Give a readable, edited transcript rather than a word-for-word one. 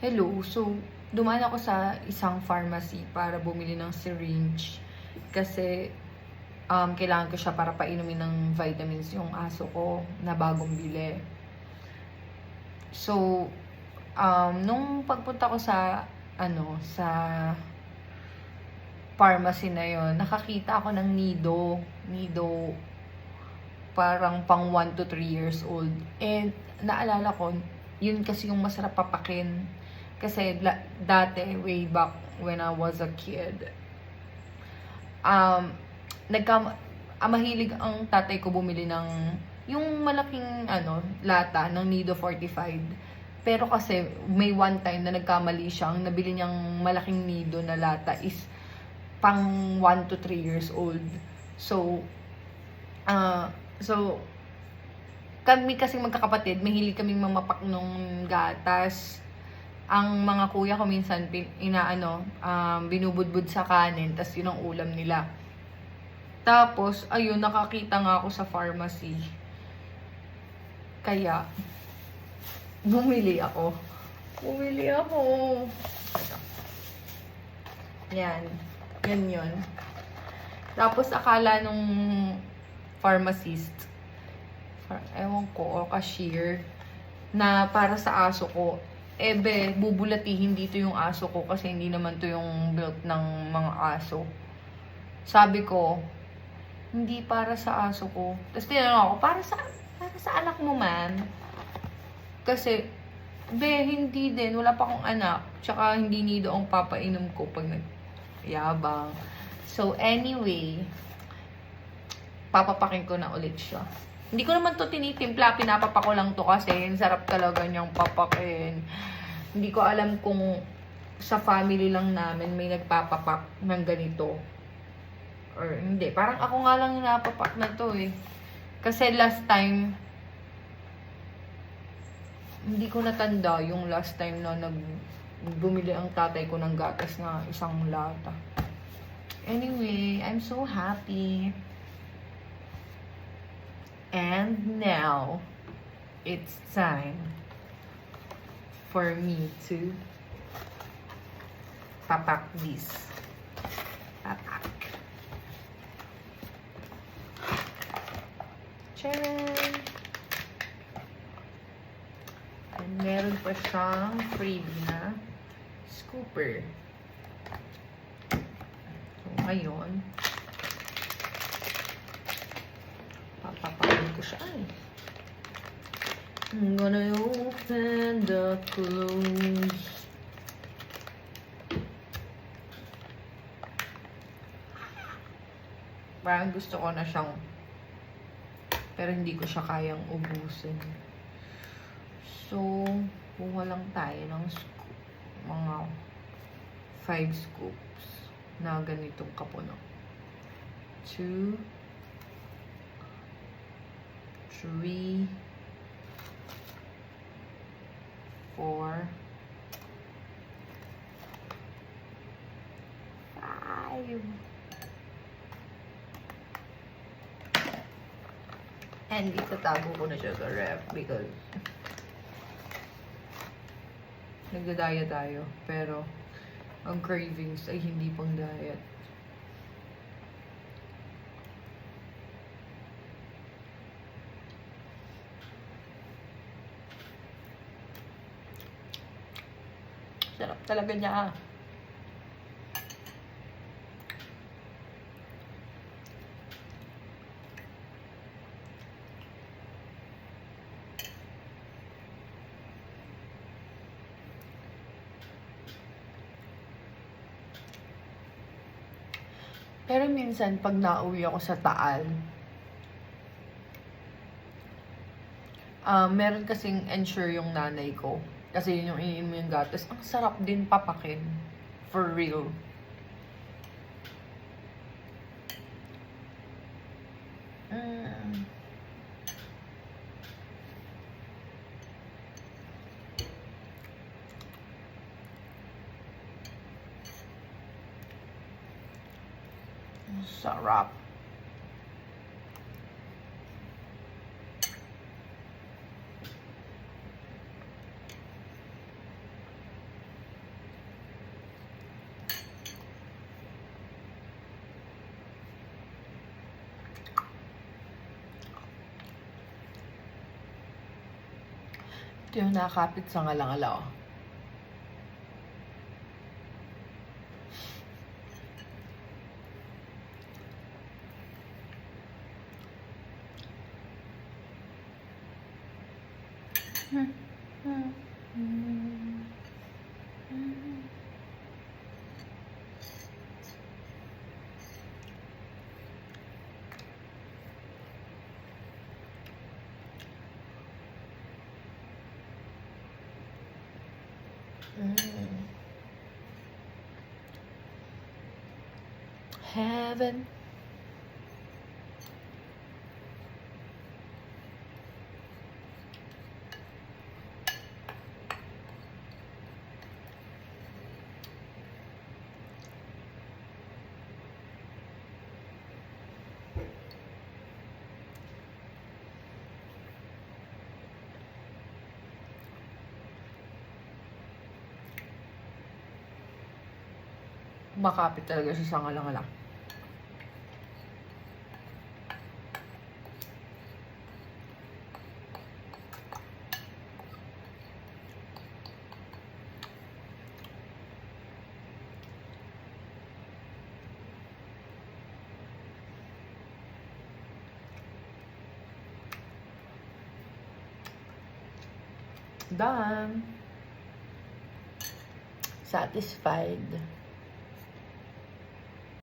Hello. So, dumaan ako sa isang pharmacy para bumili ng syringe. Kasi, kailangan ko siya para painumin ng vitamins yung aso ko na bagong bili. So, nung pagpunta ko sa, sa pharmacy na yon, nakakita ako ng nido. Nido, parang pang 1 to 3 years old. And, naalala ko, yun kasi yung masarap papakin. Kasi dati, way back when I was a kid, um, mahilig ang tatay ko bumili ng yung malaking lata ng Nido Fortified. Pero kasi may one time na nagkamali siyang nabili niyang malaking Nido na lata is pang 1 to 3 years old. So, kami kasi magkakapatid, mahilig kaming mamapak nung gatas. Ang mga kuya ko minsan binubudbud sa kanin, tas yun ang ulam nila. Tapos, ayun, nakakita nga ako sa pharmacy. Kaya, bumili ako. Yan. Yan yun. Tapos, akala nung pharmacist, ewan ko, o cashier, na para sa aso ko, bubulatihin dito yung aso ko kasi hindi naman to yung milk ng mga aso. Sabi ko, hindi para sa aso ko. Tapos tinanong ako, para sa anak mo man. Kasi, hindi din. Wala pa akong anak. Tsaka hindi nido ang papainom ko pag nagyabang. So, anyway, papapakin ko na ulit siya. Hindi ko naman to tinitimpla, pinapapa ko lang to kasi ang sarap talaga niyang papakin. Hindi ko alam kung sa family lang namin may nagpapapak ng ganito. Or hindi, parang ako nga lang napapak na to eh. Kasi last time, hindi ko natanda yung last time na bumili ang tatay ko ng gatas na isang lata. Anyway, I'm so happy. And now, it's time for me to papak this. Papak. Charan! And meron pa siyang freebie na scooper. So, ngayon, papapakin ko siya. I'm gonna open the clothes. Parang gusto ko na siyang, pero hindi ko siya kayang ubusin. So, kuha lang tayo ng mga 5 scoops na ganitong kapuno. 2, 3, 4, 5. And itatago ko na siya sa ref because nagda-diet tayo. Pero ang cravings ay hindi pang diet. Sarap talaga niya. Pero minsan, pag nauwi ako sa Taal, meron kasing Ensure yung nanay ko. Kasi yun yung iniinom yung gatas. Ang sarap din papakin. For real. Sarap. Ito yung nakakapit sa ngalang-ala, oh. Heaven. Makapit talaga siya sa ngalang-ala. Done. Satisfied.